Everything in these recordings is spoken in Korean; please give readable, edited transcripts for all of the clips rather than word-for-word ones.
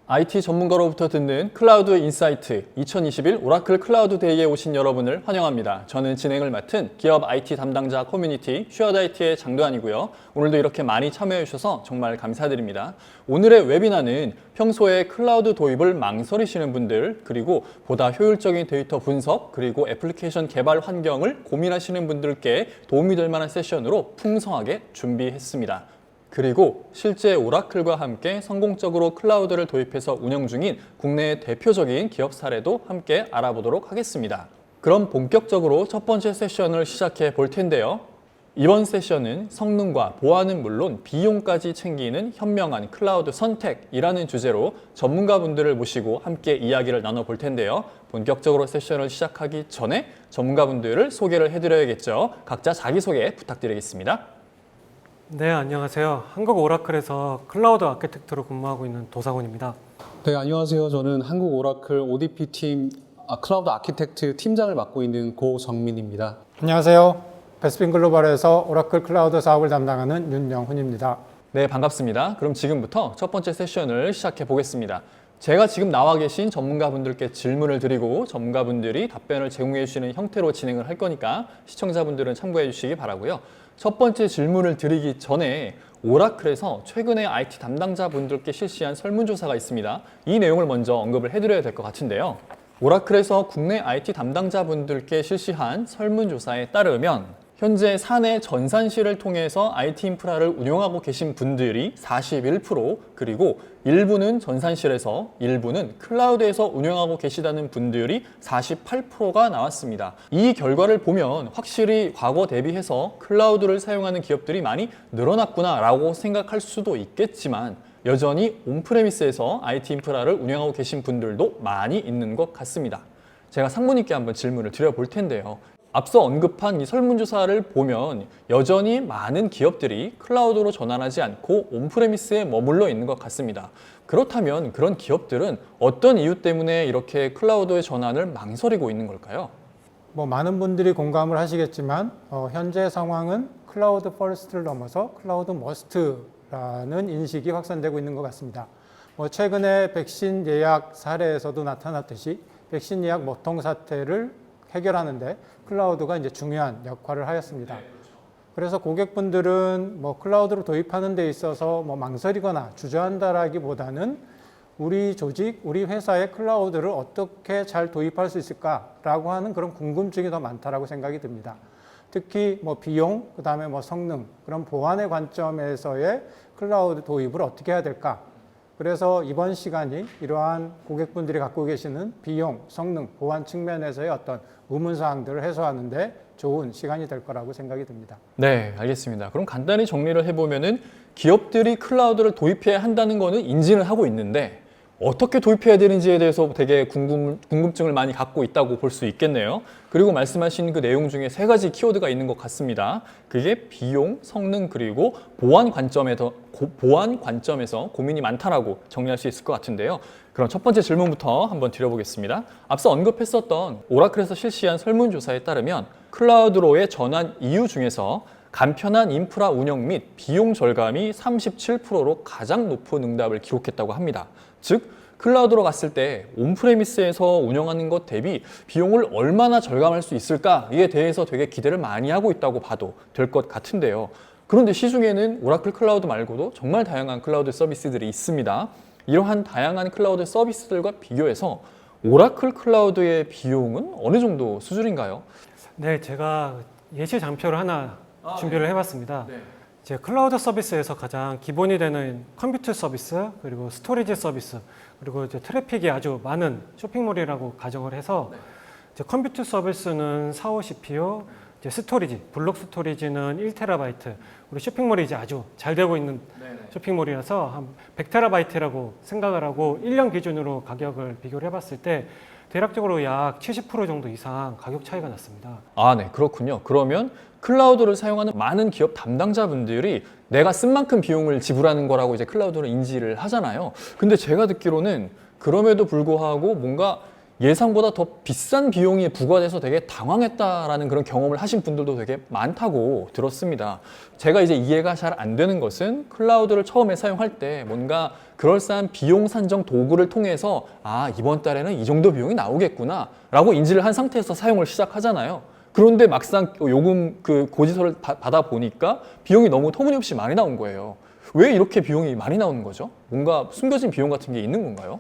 IT 전문가로부터 듣는 클라우드 인사이트 2021 오라클 클라우드 데이에 오신 여러분을 환영합니다. 저는 진행을 맡은 기업 IT 담당자 커뮤니티 슈어드IT의 장도환이고요. 오늘도 이렇게 많이 참여해 주셔서 정말 감사드립니다. 오늘의 웨비나는 평소에 클라우드 도입을 망설이시는 분들, 그리고 보다 효율적인 데이터 분석, 그리고 애플리케이션 개발 환경을 고민하시는 분들께 도움이 될 만한 세션으로 풍성하게 준비했습니다. 그리고 실제 오라클과 함께 성공적으로 클라우드를 도입해서 운영 중인 국내의 대표적인 기업 사례도 함께 알아보도록 하겠습니다. 그럼 본격적으로 첫 번째 세션을 시작해 볼 텐데요. 이번 세션은 성능과 보안은 물론 비용까지 챙기는 현명한 클라우드 선택이라는 주제로 전문가분들을 모시고 함께 이야기를 나눠볼 텐데요. 본격적으로 세션을 시작하기 전에 전문가분들을 소개를 해드려야겠죠. 각자 자기소개 부탁드리겠습니다. 네, 안녕하세요. 한국 오라클에서 클라우드 아키텍트로 근무하고 있는 도사곤입니다. 네, 안녕하세요. 저는 한국 오라클 ODP 팀 클라우드 아키텍트 팀장을 맡고 있는 고정민입니다. 안녕하세요. 베스핀 글로벌에서 오라클 클라우드 사업을 담당하는 윤영훈입니다. 네, 반갑습니다. 그럼 지금부터 첫 번째 세션을 시작해 보겠습니다. 제가 지금 나와 계신 전문가분들께 질문을 드리고 전문가분들이 답변을 제공해 주시는 형태로 진행을 할 거니까 시청자분들은 참고해 주시기 바라고요. 첫 번째 질문을 드리기 전에 오라클에서 최근에 IT 담당자분들께 실시한 설문조사가 있습니다. 이 내용을 먼저 언급을 해드려야 될 것 같은데요. 오라클에서 국내 IT 담당자분들께 실시한 설문조사에 따르면 현재 사내 전산실을 통해서 IT 인프라를 운영하고 계신 분들이 41%, 그리고 일부는 전산실에서, 일부는 클라우드에서 운영하고 계시다는 분들이 48%가 나왔습니다. 이 결과를 보면 확실히 과거 대비해서 클라우드를 사용하는 기업들이 많이 늘어났구나라고 생각할 수도 있겠지만 여전히 온프레미스에서 IT 인프라를 운영하고 계신 분들도 많이 있는 것 같습니다. 제가 상무님께 한번 질문을 드려볼 텐데요. 앞서 언급한 이 설문조사를 보면 여전히 많은 기업들이 클라우드로 전환하지 않고 온프레미스에 머물러 있는 것 같습니다. 그렇다면 그런 기업들은 어떤 이유 때문에 이렇게 클라우드의 전환을 망설이고 있는 걸까요? 많은 분들이 공감을 하시겠지만 현재 상황은 클라우드 퍼스트를 넘어서 클라우드 머스트라는 인식이 확산되고 있는 것 같습니다. 최근에 백신 예약 사례에서도 나타났듯이 백신 예약 모통 사태를 해결하는데 클라우드가 이제 중요한 역할을 하였습니다. 그래서 고객분들은 클라우드로 도입하는 데 있어서 망설이거나 주저한다라기보다는 우리 조직, 우리 회사의 클라우드를 어떻게 잘 도입할 수 있을까라고 하는 그런 궁금증이 더 많다라고 생각이 듭니다. 특히 비용, 그다음에 성능, 그런 보안의 관점에서의 클라우드 도입을 어떻게 해야 될까? 그래서 이번 시간이 이러한 고객분들이 갖고 계시는 비용, 성능, 보안 측면에서의 어떤 의문사항들을 해소하는 데 좋은 시간이 될 거라고 생각이 듭니다. 네, 알겠습니다. 그럼 간단히 정리를 해보면은 기업들이 클라우드를 도입해야 한다는 거는 인지는 하고 있는데 어떻게 도입해야 되는지에 대해서 되게 궁금증을 많이 갖고 있다고 볼 수 있겠네요. 그리고 말씀하신 그 내용 중에 세 가지 키워드가 있는 것 같습니다. 그게 비용, 성능, 그리고 보안 관점에서 고민이 많다라고 정리할 수 있을 것 같은데요. 그럼 첫 번째 질문부터 한번 드려보겠습니다. 앞서 언급했었던 오라클에서 실시한 설문조사에 따르면 클라우드로의 전환 이유 중에서 간편한 인프라 운영 및 비용 절감이 37%로 가장 높은 응답을 기록했다고 합니다. 즉, 클라우드로 갔을 때 온프레미스에서 운영하는 것 대비 비용을 얼마나 절감할 수 있을까에 대해서 되게 기대를 많이 하고 있다고 봐도 될 것 같은데요. 그런데 시중에는 오라클 클라우드 말고도 정말 다양한 클라우드 서비스들이 있습니다. 이러한 다양한 클라우드 서비스들과 비교해서 오라클 클라우드의 비용은 어느 정도 수준인가요? 네, 제가 예시 장표를 하나 준비를 해봤습니다. 네. 이제 클라우드 서비스에서 가장 기본이 되는 컴퓨트 서비스, 그리고 스토리지 서비스, 그리고 이제 트래픽이 아주 많은 쇼핑몰이라고 가정을 해서 이제 컴퓨트 서비스는 45 CPU, 이제 스토리지, 블록 스토리지는 1TB, 우리 쇼핑몰이 이제 아주 잘 되고 있는 쇼핑몰이라서 한 100TB라고 생각을 하고 1년 기준으로 가격을 비교를 해봤을 때 대략적으로 약 70% 정도 이상 가격 차이가 났습니다. 아, 네, 그렇군요. 그러면 클라우드를 사용하는 많은 기업 담당자분들이 내가 쓴 만큼 비용을 지불하는 거라고 이제 클라우드를 인지를 하잖아요. 근데 제가 듣기로는 그럼에도 불구하고 뭔가 예상보다 더 비싼 비용이 부과돼서 되게 당황했다라는 그런 경험을 하신 분들도 되게 많다고 들었습니다. 제가 이제 이해가 잘 안 되는 것은 클라우드를 처음에 사용할 때 뭔가 그럴싸한 비용 산정 도구를 통해서 아, 이번 달에는 이 정도 비용이 나오겠구나 라고 인지를 한 상태에서 사용을 시작하잖아요. 그런데 막상 요금 그 고지서를 받아 보니까 비용이 너무 터무니없이 많이 나온 거예요. 왜 이렇게 비용이 많이 나오는 거죠? 뭔가 숨겨진 비용 같은 게 있는 건가요?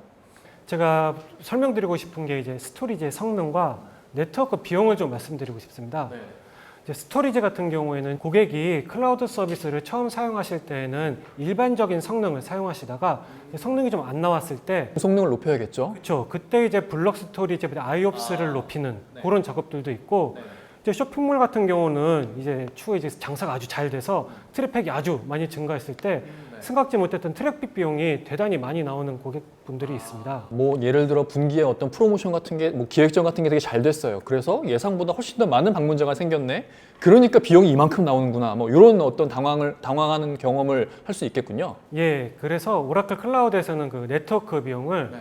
제가 설명드리고 싶은 게 이제 스토리지의 성능과 네트워크 비용을 좀 말씀드리고 싶습니다. 이제 스토리지 같은 경우에는 고객이 클라우드 서비스를 처음 사용하실 때에는 일반적인 성능을 사용하시다가 성능이 좀 안 나왔을 때 성능을 높여야겠죠. 그렇죠. 그때 이제 블록 스토리지, IOPS를 높이는 그런 작업들도 있고 이제 쇼핑몰 같은 경우는 이제 추후에 이제 장사가 아주 잘 돼서 트래픽이 아주 많이 증가했을 때 생각지 못했던 트래픽 비용이 대단히 많이 나오는 고객분들이 있습니다. 뭐 예를 들어 분기에 어떤 프로모션 같은 게 뭐 기획전 같은 게 되게 잘 됐어요. 그래서 예상보다 훨씬 더 많은 방문자가 생겼네. 그러니까 비용이 이만큼 나오는구나. 뭐 이런 어떤 당황하는 경험을 할 수 있겠군요. 예, 그래서 오라클 클라우드에서는 그 네트워크 비용을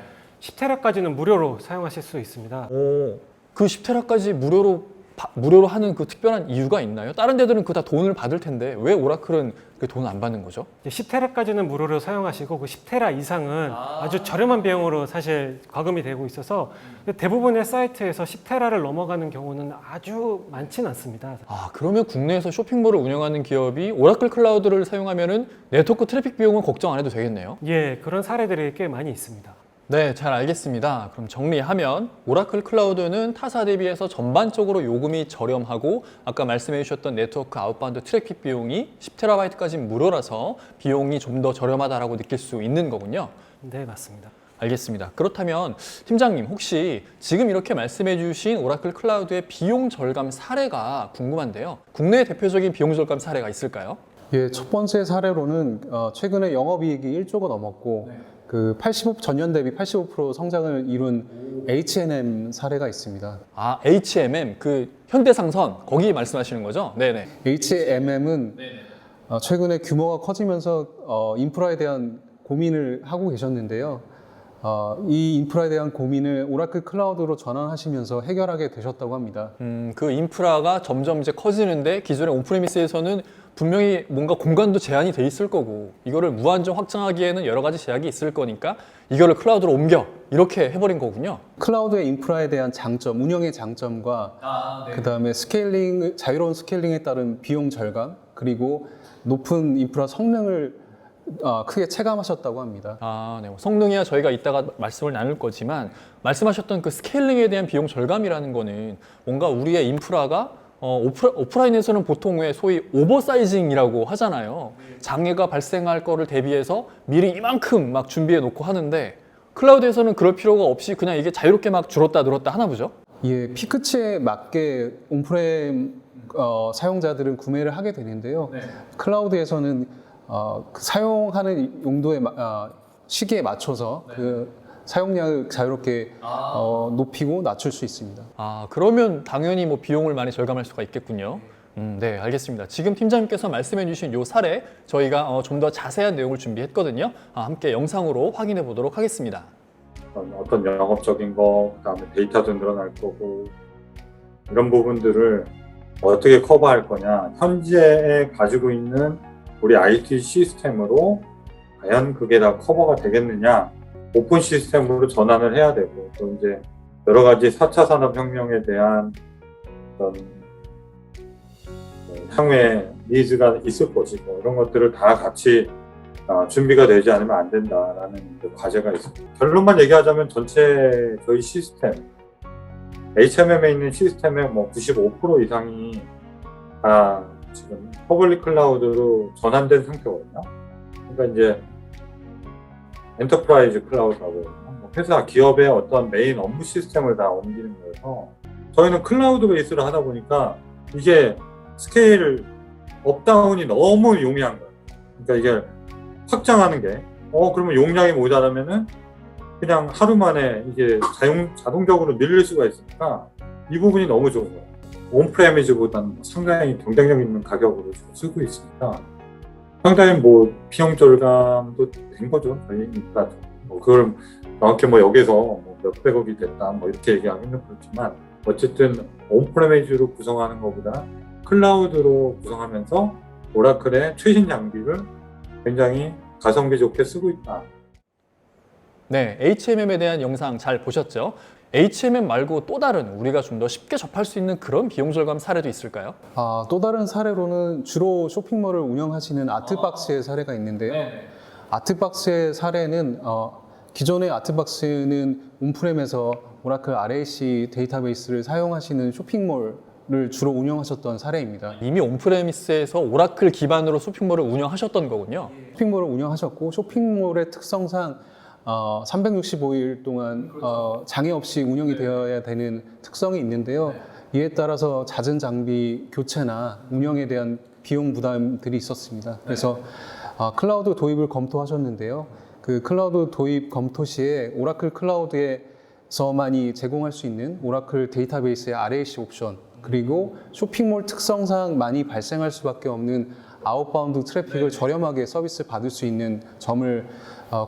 10테라까지는 무료로 사용하실 수 있습니다. 오, 그 10테라까지 무료로 하는 그 특별한 이유가 있나요? 다른 데들은 그 다 돈을 받을 텐데 왜 오라클은 그 돈을 안 받는 거죠? 10테라까지는 무료로 사용하시고 그 10테라 이상은 아주 저렴한 비용으로 사실 과금이 되고 있어서 대부분의 사이트에서 10테라를 넘어가는 경우는 아주 많지는 않습니다. 아, 그러면 국내에서 쇼핑몰을 운영하는 기업이 오라클 클라우드를 사용하면은 네트워크 트래픽 비용은 걱정 안 해도 되겠네요. 예, 그런 사례들이 꽤 많이 있습니다. 네, 잘 알겠습니다. 그럼 정리하면 오라클 클라우드는 타사 대비해서 전반적으로 요금이 저렴하고 아까 말씀해 주셨던 네트워크 아웃바운드 트래픽 비용이 10TB까지 무료라서 비용이 좀 더 저렴하다라고 느낄 수 있는 거군요. 네, 맞습니다. 알겠습니다. 그렇다면 팀장님 혹시 지금 이렇게 말씀해 주신 오라클 클라우드의 비용 절감 사례가 궁금한데요. 국내 대표적인 비용 절감 사례가 있을까요? 예, 첫 번째 사례로는 최근에 영업이익이 1조가 넘었고 그 85 전년 대비 85% 성장을 이룬 H&M 사례가 있습니다. 아, HMM 그 현대상선 거기 말씀하시는 거죠? 네네. H&M은 최근에 규모가 커지면서 인프라에 대한 고민을 하고 계셨는데요. 이 인프라에 대한 고민을 오라클 클라우드로 전환하시면서 해결하게 되셨다고 합니다. 그 인프라가 점점 이제 커지는데 기존의 온프레미스에서는 분명히 뭔가 공간도 제한이 돼 있을 거고 이거를 무한정 확장하기에는 여러 가지 제약이 있을 거니까 이거를 클라우드로 옮겨 이렇게 해버린 거군요. 클라우드의 인프라에 대한 장점, 운영의 장점과 그다음에 스케일링, 자유로운 스케일링에 따른 비용 절감 그리고 높은 인프라 성능을 크게 체감하셨다고 합니다. 아, 네. 성능이야 저희가 이따가 말씀을 나눌 거지만 말씀하셨던 그 스케일링에 대한 비용 절감이라는 거는 뭔가 우리의 인프라가 오프라인에서는 보통 왜 소위 오버사이징이라고 하잖아요. 장애가 발생할 거를 대비해서 미리 이만큼 막 준비해 놓고 하는데 클라우드에서는 그럴 필요가 없이 그냥 이게 자유롭게 막 줄었다 늘었다 하나 보죠? 예, 피크치에 맞게 온프레임 사용자들은 구매를 하게 되는데요. 클라우드에서는 사용하는 용도의 시기에 맞춰서 그 사용량을 자유롭게 높이고 낮출 수 있습니다. 아, 그러면 당연히 뭐 비용을 많이 절감할 수가 있겠군요. 네, 알겠습니다. 지금 팀장님께서 말씀해 주신 이 사례 저희가 좀 더 자세한 내용을 준비했거든요. 함께 영상으로 확인해 보도록 하겠습니다. 어떤 영업적인 거, 그다음에 데이터도 늘어날 거고 이런 부분들을 어떻게 커버할 거냐. 현재 가지고 있는 우리 IT 시스템으로 과연 그게 다 커버가 되겠느냐. 오픈 시스템으로 전환을 해야 되고 또 이제 여러 가지 4차 산업혁명에 대한 어떤 향후에 니즈가 있을 것이고 이런 것들을 다 같이 준비가 되지 않으면 안 된다라는 과제가 있습니다. 결론만 얘기하자면 전체 저희 시스템 HMM에 있는 시스템의 뭐 95% 이상이 다 지금 퍼블릭 클라우드로 전환된 상태거든요. 그러니까 이제 엔터프라이즈 클라우드라고 해요. 회사, 기업의 어떤 메인 업무 시스템을 다 옮기는 거여서 저희는 클라우드 베이스를 하다 보니까 이게 스케일 업다운이 너무 용이한 거예요. 그러니까 이게 확장하는 게 그러면 용량이 모자라면은 그냥 하루 만에 이게 자동적으로 늘릴 수가 있으니까 이 부분이 너무 좋은 거예요. 온프레미즈보다는 상당히 경쟁력 있는 가격으로 지금 쓰고 있으니까 상당히 뭐 비용 절감도 된 거죠. 저희 인프라. 뭐 그걸 정확히 뭐 여기서 뭐 몇백억이 됐다 뭐 이렇게 얘기하기는 그렇지만 어쨌든 온프레미즈로 구성하는 것보다 클라우드로 구성하면서 오라클의 최신 장비를 굉장히 가성비 좋게 쓰고 있다. 네, HMM에 대한 영상 잘 보셨죠? HMM 말고 또 다른 우리가 좀 더 쉽게 접할 수 있는 그런 비용 절감 사례도 있을까요? 또 다른 사례로는 주로 쇼핑몰을 운영하시는 아트박스의 사례가 있는데요. 아트박스의 사례는 기존의 아트박스는 온프렘에서 오라클 RAC 데이터베이스를 사용하시는 쇼핑몰을 주로 운영하셨던 사례입니다. 이미 온프레미스에서 오라클 기반으로 쇼핑몰을 운영하셨던 거군요. 쇼핑몰을 운영하셨고 쇼핑몰의 특성상 365일 동안 장애 없이 운영이 되어야 되는 특성이 있는데요. 이에 따라서 잦은 장비 교체나 운영에 대한 비용 부담들이 있었습니다. 그래서 클라우드 도입을 검토하셨는데요. 그 클라우드 도입 검토 시에 오라클 클라우드에서만이 제공할 수 있는 오라클 데이터베이스의 RAC 옵션, 그리고 쇼핑몰 특성상 많이 발생할 수밖에 없는 아웃바운드 트래픽을 저렴하게 서비스 받을 수 있는 점을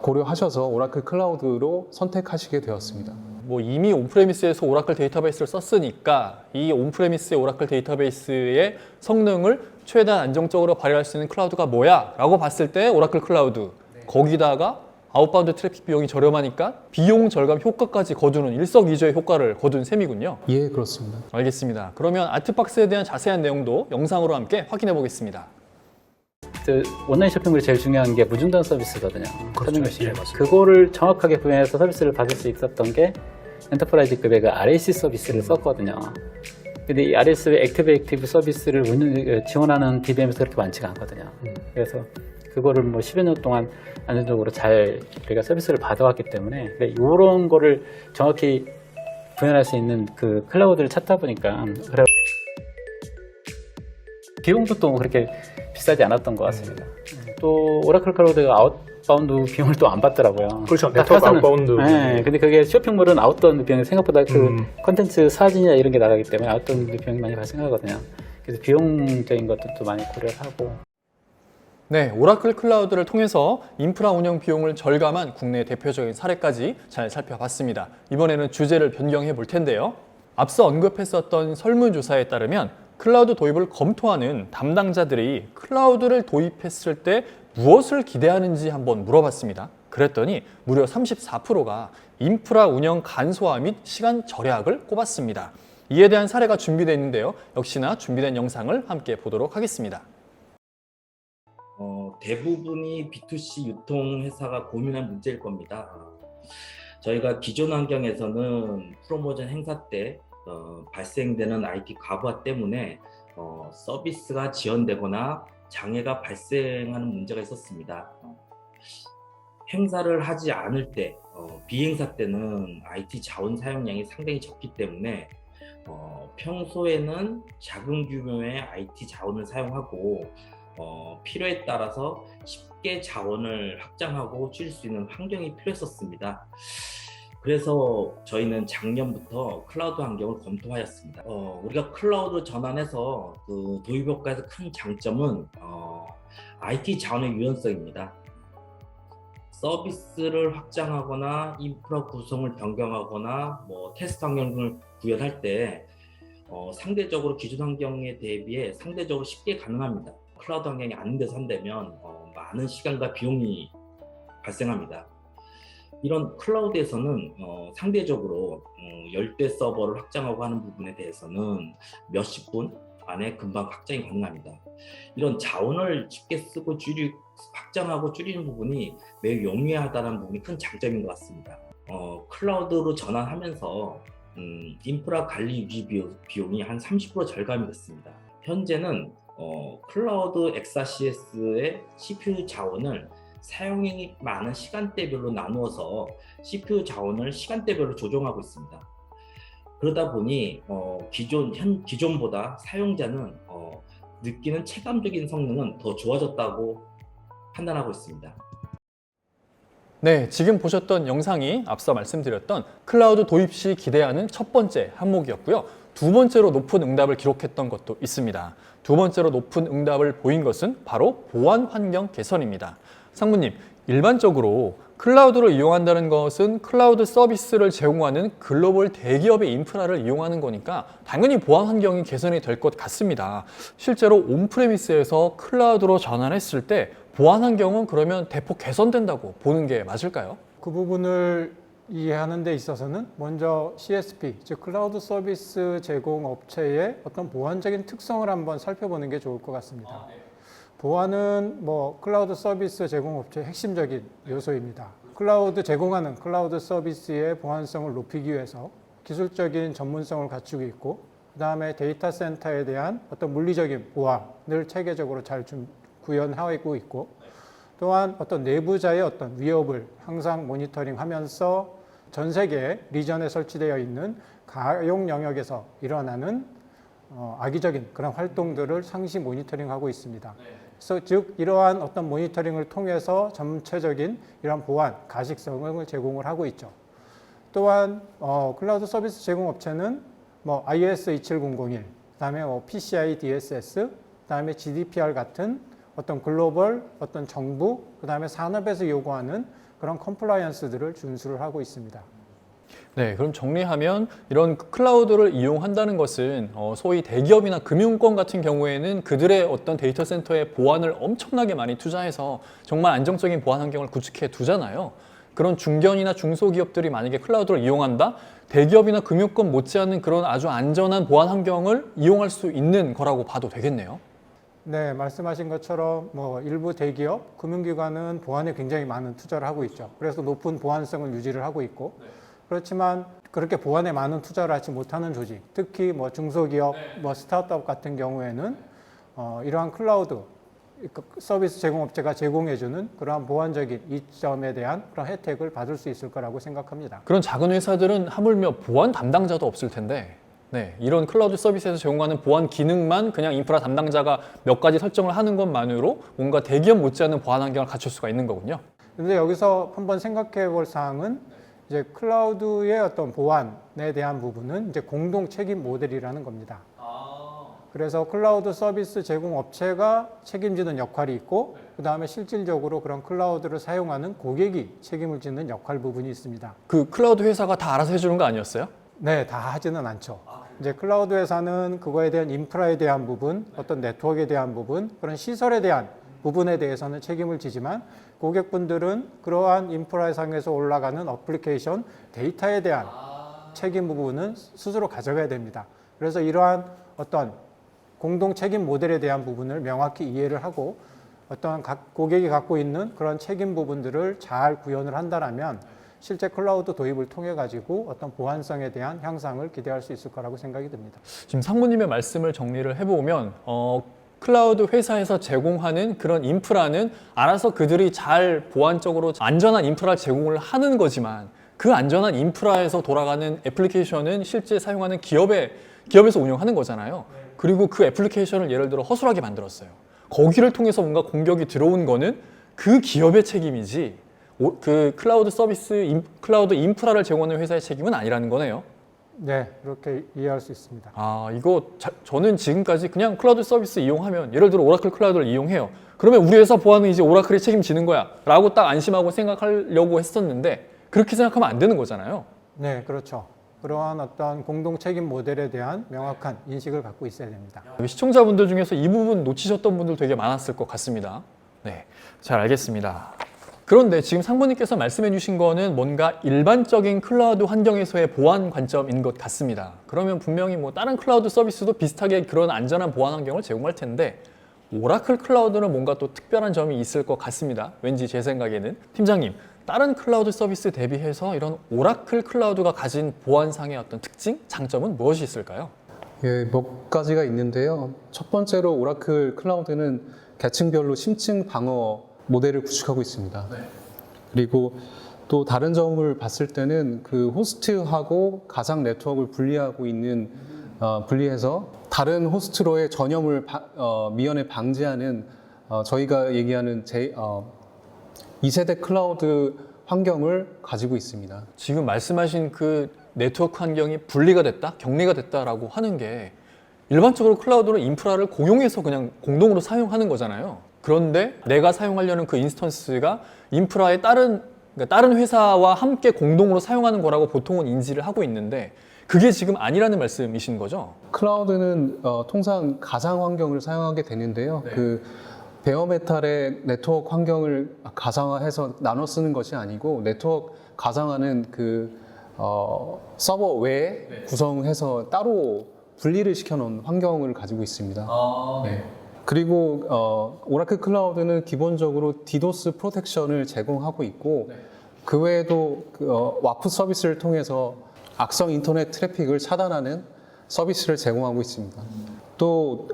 고려하셔서 오라클 클라우드로 선택하시게 되었습니다. 뭐 이미 온프레미스에서 오라클 데이터베이스를 썼으니까 이 온프레미스의 오라클 데이터베이스의 성능을 최대한 안정적으로 발휘할 수 있는 클라우드가 뭐야? 라고 봤을 때 오라클 클라우드. 거기다가 아웃바운드 트래픽 비용이 저렴하니까 비용 절감 효과까지 거두는 일석이조의 효과를 거둔 셈이군요. 예, 그렇습니다. 알겠습니다. 그러면 아트박스에 대한 자세한 내용도 영상으로 함께 확인해 보겠습니다. 온라인 쇼핑몰이 제일 중요한 게 무중단 서비스거든요. 그거를 정확하게 구현해서 서비스를 받을 수 있었던 게 엔터프라이즈급의 그 RAC 서비스를 썼거든요. 근데 이 RAC 액티브 서비스를 지원하는 DBM에서 그렇게 많지가 않거든요. 그래서 그거를 뭐 10여 년 동안 안정적으로 잘 우리가 서비스를 받아왔기 때문에 이런 거를 정확히 구현할 수 있는 그 클라우드를 찾다 보니까 비용도 또 그렇게 비싸지 않았던 것 같습니다. 또 오라클 클라우드가 아웃바운드 비용을 또 안 받더라고요. 그렇죠. 네트워크 아웃바운드. 네, 근데 그게 쇼핑몰은 아웃바운드 비용이 생각보다 그 컨텐츠 사진이나 이런 게 나가기 때문에 아웃바운드 비용이 많이 발생하거든요. 그래서 비용적인 것들도 많이 고려를 하고. 네, 오라클 클라우드를 통해서 인프라 운영 비용을 절감한 국내 대표적인 사례까지 잘 살펴봤습니다. 이번에는 주제를 변경해 볼 텐데요. 앞서 언급했었던 설문조사에 따르면 클라우드 도입을 검토하는 담당자들이 클라우드를 도입했을 때 무엇을 기대하는지 한번 물어봤습니다. 그랬더니 무려 34%가 인프라 운영 간소화 및 시간 절약을 꼽았습니다. 이에 대한 사례가 준비되어 있는데요. 역시나 준비된 영상을 함께 보도록 하겠습니다. 대부분이 B2C 유통회사가 고민한 문제일 겁니다. 저희가 기존 환경에서는 프로모션 행사 때 발생되는 IT 과부하 때문에 서비스가 지연되거나 장애가 발생하는 문제가 있었습니다. 행사를 하지 않을 때, 비행사 때는 IT 자원 사용량이 상당히 적기 때문에 평소에는 작은 규모의 IT 자원을 사용하고 필요에 따라서 쉽게 자원을 확장하고 줄일 수 있는 환경이 필요했었습니다. 그래서 저희는 작년부터 클라우드 환경을 검토하였습니다. 우리가 클라우드 전환해서 그 도입 효과에서 큰 장점은 IT 자원의 유연성입니다. 서비스를 확장하거나 인프라 구성을 변경하거나 뭐 테스트 환경을 구현할 때 상대적으로 기존 환경에 대비해 상대적으로 쉽게 가능합니다. 클라우드 환경이 아닌 데서 한다면 많은 시간과 비용이 발생합니다. 이런 클라우드에서는 상대적으로 열대 서버를 확장하고 하는 부분에 대해서는 몇십 분 안에 금방 확장이 가능합니다. 이런 자원을 쉽게 쓰고 확장하고 줄이는 부분이 매우 용이하다는 부분이 큰 장점인 것 같습니다. 클라우드로 전환하면서 인프라 관리 유지 비용이 한 30% 절감이 됐습니다. 현재는 클라우드 엑사CS의 CPU 자원을 사용이 많은 시간대별로 나누어서 CPU 자원을 시간대별로 조정하고 있습니다. 그러다 보니 기존보다 사용자는 느끼는 체감적인 성능은 더 좋아졌다고 판단하고 있습니다. 네, 지금 보셨던 영상이 앞서 말씀드렸던 클라우드 도입 시 기대하는 첫 번째 항목이었고요. 두 번째로 높은 응답을 기록했던 것도 있습니다. 두 번째로 높은 응답을 보인 것은 바로 보안 환경 개선입니다. 상무님, 일반적으로 클라우드를 이용한다는 것은 클라우드 서비스를 제공하는 글로벌 대기업의 인프라를 이용하는 거니까 당연히 보안 환경이 개선이 될 것 같습니다. 실제로 온프레미스에서 클라우드로 전환했을 때 보안 환경은 그러면 대폭 개선된다고 보는 게 맞을까요? 그 부분을 이해하는 데 있어서는 먼저 CSP, 즉 클라우드 서비스 제공 업체의 어떤 보안적인 특성을 한번 살펴보는 게 좋을 것 같습니다. 보안은 클라우드 서비스 제공 업체의 핵심적인 요소입니다. 클라우드 제공하는 클라우드 서비스의 보안성을 높이기 위해서 기술적인 전문성을 갖추고 있고, 그 다음에 데이터 센터에 대한 어떤 물리적인 보안을 체계적으로 잘 구현하고 있고, 또한 어떤 내부자의 어떤 위협을 항상 모니터링하면서 전 세계 리전에 설치되어 있는 가용 영역에서 일어나는 악의적인 그런 활동들을 상시 모니터링하고 있습니다. 그래서 즉 이러한 어떤 모니터링을 통해서 전체적인 이러한 보안 가식성을 제공을 하고 있죠. 또한 클라우드 서비스 제공 업체는 IS 27001, 그다음에 PCI DSS, 그다음에 GDPR 같은 어떤 글로벌 어떤 정부, 그다음에 산업에서 요구하는 그런 컴플라이언스들을 준수를 하고 있습니다. 네, 그럼 정리하면 이런 클라우드를 이용한다는 것은 소위 대기업이나 금융권 같은 경우에는 그들의 어떤 데이터 센터의 보안을 엄청나게 많이 투자해서 정말 안정적인 보안 환경을 구축해 두잖아요. 그런 중견이나 중소기업들이 만약에 클라우드를 이용한다? 대기업이나 금융권 못지않은 그런 아주 안전한 보안 환경을 이용할 수 있는 거라고 봐도 되겠네요. 네, 말씀하신 것처럼 일부 대기업, 금융기관은 보안에 굉장히 많은 투자를 하고 있죠. 그래서 높은 보안성을 유지를 하고 있고, 그렇지만 그렇게 보안에 많은 투자를 하지 못하는 조직, 특히 중소기업, 스타트업 같은 경우에는 이러한 클라우드 서비스 제공업체가 제공해주는 그러한 보안적인 이점에 대한 그런 혜택을 받을 수 있을 거라고 생각합니다. 그런 작은 회사들은 하물며 보안 담당자도 없을 텐데, 네, 이런 클라우드 서비스에서 제공하는 보안 기능만 그냥 인프라 담당자가 몇 가지 설정을 하는 것만으로 뭔가 대기업 못지않은 보안 환경을 갖출 수가 있는 거군요. 그런데 여기서 한번 생각해 볼 사항은 이제 클라우드의 어떤 보안에 대한 부분은 이제 공동 책임 모델이라는 겁니다. 그래서 클라우드 서비스 제공 업체가 책임지는 역할이 있고, 그 다음에 실질적으로 그런 클라우드를 사용하는 고객이 책임을 지는 역할 부분이 있습니다. 그 클라우드 회사가 다 알아서 해주는 거 아니었어요? 네, 다 하지는 않죠. 이제 클라우드 회사는 그거에 대한 인프라에 대한 부분, 어떤 네트워크에 대한 부분, 그런 시설에 대한 부분에 대해서는 책임을 지지만, 고객분들은 그러한 인프라 상에서 올라가는 어플리케이션 데이터에 대한 책임 부분은 스스로 가져가야 됩니다. 그래서 이러한 어떤 공동 책임 모델에 대한 부분을 명확히 이해를 하고 어떤 각 고객이 갖고 있는 그런 책임 부분들을 잘 구현을 한다면 실제 클라우드 도입을 통해 가지고 어떤 보안성에 대한 향상을 기대할 수 있을 거라고 생각이 듭니다. 지금 상무님의 말씀을 정리를 해보면 클라우드 회사에서 제공하는 그런 인프라는 알아서 그들이 잘 보안적으로 안전한 인프라 제공을 하는 거지만, 그 안전한 인프라에서 돌아가는 애플리케이션은 실제 사용하는 기업에서 운영하는 거잖아요. 그리고 그 애플리케이션을 예를 들어 허술하게 만들었어요. 거기를 통해서 뭔가 공격이 들어온 거는 그 기업의 책임이지 그 클라우드 서비스, 클라우드 인프라를 제공하는 회사의 책임은 아니라는 거네요. 네, 그렇게 이해할 수 있습니다. 저는 지금까지 그냥 클라우드 서비스 이용하면, 예를 들어 오라클 클라우드를 이용해요. 그러면 우리 회사 보안은 이제 오라클이 책임지는 거야 라고 딱 안심하고 생각하려고 했었는데, 그렇게 생각하면 안 되는 거잖아요. 네, 그렇죠. 그러한 어떤 공동 책임 모델에 대한 명확한 인식을 갖고 있어야 됩니다. 시청자분들 중에서 이 부분 놓치셨던 분들 되게 많았을 것 같습니다. 네, 잘 알겠습니다. 그런데 지금 상무님께서 말씀해 주신 거는 뭔가 일반적인 클라우드 환경에서의 보안 관점인 것 같습니다. 그러면 분명히 다른 클라우드 서비스도 비슷하게 그런 안전한 보안 환경을 제공할 텐데, 오라클 클라우드는 뭔가 또 특별한 점이 있을 것 같습니다. 왠지 제 생각에는. 팀장님, 다른 클라우드 서비스 대비해서 이런 오라클 클라우드가 가진 보안상의 어떤 특징, 장점은 무엇이 있을까요? 예, 몇 가지가 있는데요. 첫 번째로 오라클 클라우드는 계층별로 심층 방어 모델을 구축하고 있습니다. 그리고 또 다른 점을 봤을 때는 그 호스트하고 가상 네트워크를 분리해서 다른 호스트로의 전염을 미연에 방지하는 저희가 얘기하는 2세대 클라우드 환경을 가지고 있습니다. 지금 말씀하신 그 네트워크 환경이 분리가 됐다, 격리가 됐다라고 하는 게 일반적으로 클라우드는 인프라를 공용해서 그냥 공동으로 사용하는 거잖아요. 그런데 내가 사용하려는 그 인스턴스가 인프라의 다른 그러니까 다른 회사와 함께 공동으로 사용하는 거라고 보통은 인지를 하고 있는데 그게 지금 아니라는 말씀이신 거죠? 클라우드는 통상 가상 환경을 사용하게 되는데요. 그 베어메탈의 네트워크 환경을 가상화해서 나눠 쓰는 것이 아니고 네트워크 가상화는 그 서버 외에 구성해서 따로 분리를 시켜놓은 환경을 가지고 있습니다. 네. 그리고 오라클 클라우드는 기본적으로 디도스 프로텍션을 제공하고 있고 그 외에도 와프 서비스를 통해서 악성 인터넷 트래픽을 차단하는 서비스를 제공하고 있습니다. 또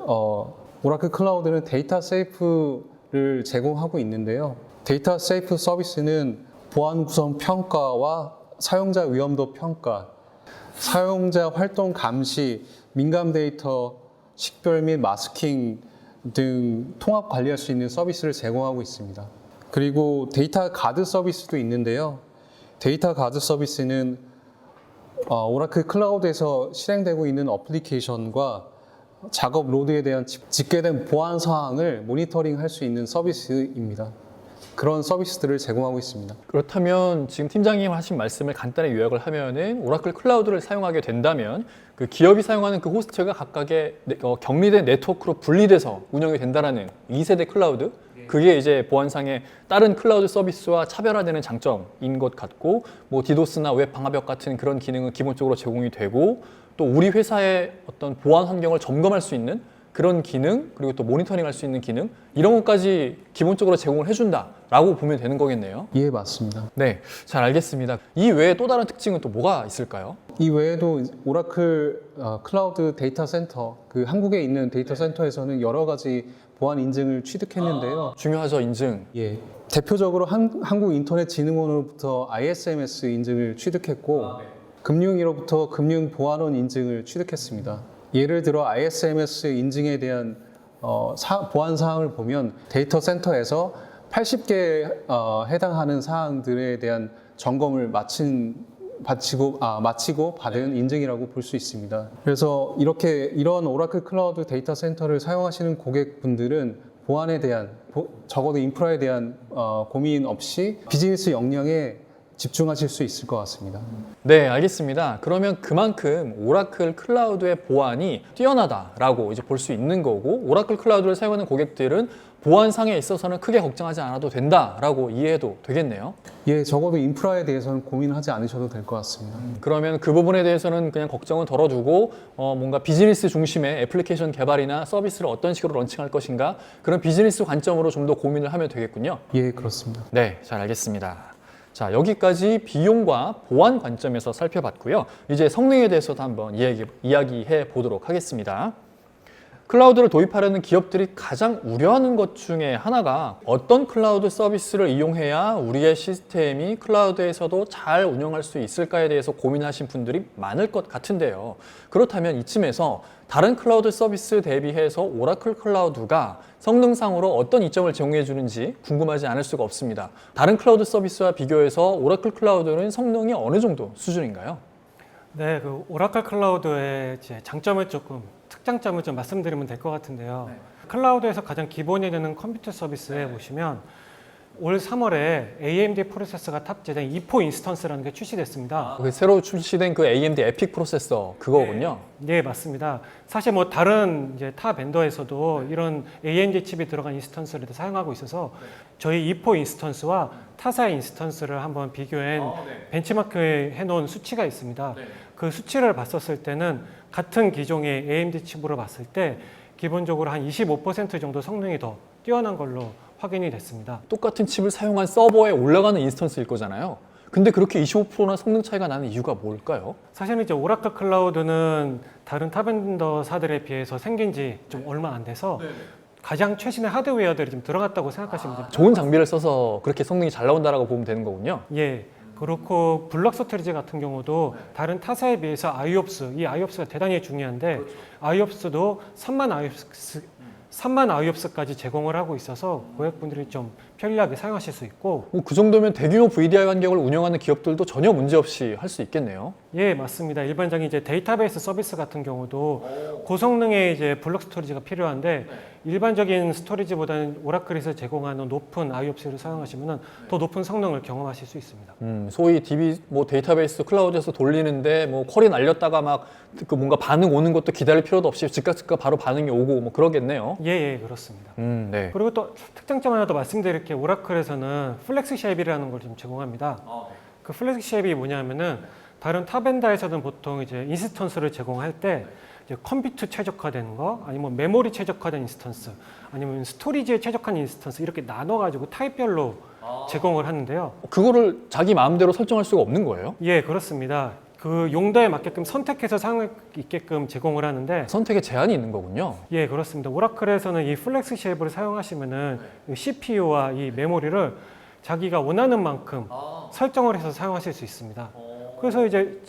오라클 클라우드는 데이터 세이프를 제공하고 있는데요. 데이터 세이프 서비스는 보안 구성 평가와 사용자 위험도 평가, 사용자 활동 감시, 민감 데이터 식별 및 마스킹 등 통합 관리할 수 있는 서비스를 제공하고 있습니다. 그리고 데이터 가드 서비스도 있는데요. 데이터 가드 서비스는 오라클 클라우드에서 실행되고 있는 어플리케이션과 작업 로드에 대한 집계된 보안 사항을 모니터링 할 수 있는 서비스입니다. 그런 서비스들을 제공하고 있습니다. 그렇다면 지금 팀장님 하신 말씀을 간단히 요약을 하면은 오라클 클라우드를 사용하게 된다면 그 기업이 사용하는 그 호스트가 각각의 격리된 네트워크로 분리돼서 운영이 된다라는 2세대 클라우드, 그게 이제 보안상의 다른 클라우드 서비스와 차별화되는 장점인 것 같고, 뭐 디도스나 웹 방화벽 같은 그런 기능은 기본적으로 제공이 되고, 또 우리 회사의 어떤 보안 환경을 점검할 수 있는 그런 기능, 그리고 또 모니터링 할 수 있는 기능, 이런 것까지 기본적으로 제공을 해준다라고 보면 되는 거겠네요. 예, 맞습니다. 네, 잘 알겠습니다. 이 외에 또 다른 특징은 또 뭐가 있을까요? 이 외에도 오라클 클라우드 데이터 센터, 그 한국에 있는 데이터 센터에서는 여러 가지 보안 인증을 취득했는데요. 중요하죠, 인증. 예, 대표적으로 한국인터넷진흥원으로부터 ISMS 인증을 취득했고, 금융위로부터 금융보안원 인증을 취득했습니다. 예를 들어 ISMS 인증에 대한 보안 사항을 보면 데이터 센터에서 80개에 해당하는 사항들에 대한 점검을 마치고 받은 인증이라고 볼 수 있습니다. 그래서 이런 오라클 클라우드 데이터 센터를 사용하시는 고객분들은 보안에 대한, 적어도 인프라에 대한 고민 없이 비즈니스 역량에 집중하실 수 있을 것 같습니다. 네, 알겠습니다. 그러면 그만큼 오라클 클라우드의 보안이 뛰어나다라고 이제 볼 수 있는 거고, 오라클 클라우드를 사용하는 고객들은 보안상에 있어서는 크게 걱정하지 않아도 된다라고 이해해도 되겠네요. 예, 적어도 인프라에 대해서는 고민하지 않으셔도 될 것 같습니다. 그러면 그 부분에 대해서는 그냥 걱정은 덜어두고 뭔가 비즈니스 중심의 애플리케이션 개발이나 서비스를 어떤 식으로 런칭할 것인가, 그런 비즈니스 관점으로 좀 더 고민을 하면 되겠군요. 예, 그렇습니다. 네, 잘 알겠습니다. 자, 여기까지 비용과 보안 관점에서 살펴봤고요. 이제 성능에 대해서도 한번 이야기해 보도록 하겠습니다. 클라우드를 도입하려는 기업들이 가장 우려하는 것 중에 하나가 어떤 클라우드 서비스를 이용해야 우리의 시스템이 클라우드에서도 잘 운영할 수 있을까에 대해서 고민하신 분들이 많을 것 같은데요. 그렇다면 이쯤에서 다른 클라우드 서비스 대비해서 오라클 클라우드가 성능상으로 어떤 이점을 제공해 주는지 궁금하지 않을 수가 없습니다. 다른 클라우드 서비스와 비교해서 오라클 클라우드는 성능이 어느 정도 수준인가요? 네, 그 오라클 클라우드의 이제 장점을 특장점을 좀 말씀드리면 될 것 같은데요. 클라우드에서 가장 기본이 되는 컴퓨터 서비스에 보시면 올 3월에 AMD 프로세서가 탑재된 E4 인스턴스라는 게 출시됐습니다. 새로 출시된 그 AMD 에픽 프로세서 그거군요. 네, 맞습니다. 사실 뭐 다른 이제 타 벤더에서도 이런 AMD 칩이 들어간 인스턴스를 사용하고 있어서 저희 E4 인스턴스와 타사의 인스턴스를 한번 비교한 벤치마크 해놓은 수치가 있습니다. 그 수치를 봤었을 때는 같은 기종의 AMD 칩으로 봤을 때 기본적으로 한 25% 정도 성능이 더 뛰어난 걸로 확인이 됐습니다. 똑같은 칩을 사용한 서버에 올라가는 인스턴스일 거잖아요. 근데 그렇게 25%나 성능 차이가 나는 이유가 뭘까요? 사실은 이제 오라클 클라우드는 다른 타 벤더사들에 비해서 생긴 지 좀 얼마 안 돼서 가장 최신의 하드웨어들이 좀 들어갔다고 생각하시면 됩니다. 좋은 장비를 써서 그렇게 성능이 잘 나온다라고 보면 되는 거군요. 예. 그렇고 블록스토리지 같은 경우도 다른 타사에 비해서 IOPS, 이 IOPS가 대단히 중요한데 IOPS도 3만 IOPS까지 제공을 하고 있어서 고객분들이 좀 편리하게 사용하실 수 있고, 그 정도면 대규모 VDI 환경을 운영하는 기업들도 전혀 문제없이 할 수 있겠네요. 예, 맞습니다. 일반적인 이제 데이터베이스 서비스 같은 경우도 고성능의 이제 블록 스토리지가 필요한데 일반적인 스토리지보다는 오라클에서 제공하는 높은 IOPS를 사용하시면 더 높은 성능을 경험하실 수 있습니다. 소위 DB 뭐 데이터베이스 클라우드에서 돌리는데 뭐 쿼리 날렸다가 막 그 뭔가 반응 오는 것도 기다릴 필요도 없이 즉각 바로 반응이 오고 뭐 그러겠네요. 예, 예, 그렇습니다. 네. 그리고 또 특장점 하나 더 말씀드릴 게 오라클에서는 플렉스 쉐입이라는 걸 좀 제공합니다. 그 플렉스 쉐입이 뭐냐면은 다른 타 벤더에서는 보통 이제 인스턴스를 제공할 때 이제 컴퓨트 최적화된 거, 아니면 메모리 최적화된 인스턴스, 아니면 스토리지에 최적화된 인스턴스 이렇게 나눠가지고 타입별로 제공을 하는데요. 그거를 자기 마음대로 설정할 수가 없는 거예요? 예, 그렇습니다. 그 용도에 맞게끔 선택해서 사용할 수 있게끔 제공을 하는데, 선택에 제한이 있는 거군요. 예, 그렇습니다. 오라클에서는 이 플렉스 쉐입을 사용하시면은 이 CPU와 이 메모리를 자기가 원하는 만큼 설정을 해서 사용하실 수 있습니다. 그래서 이제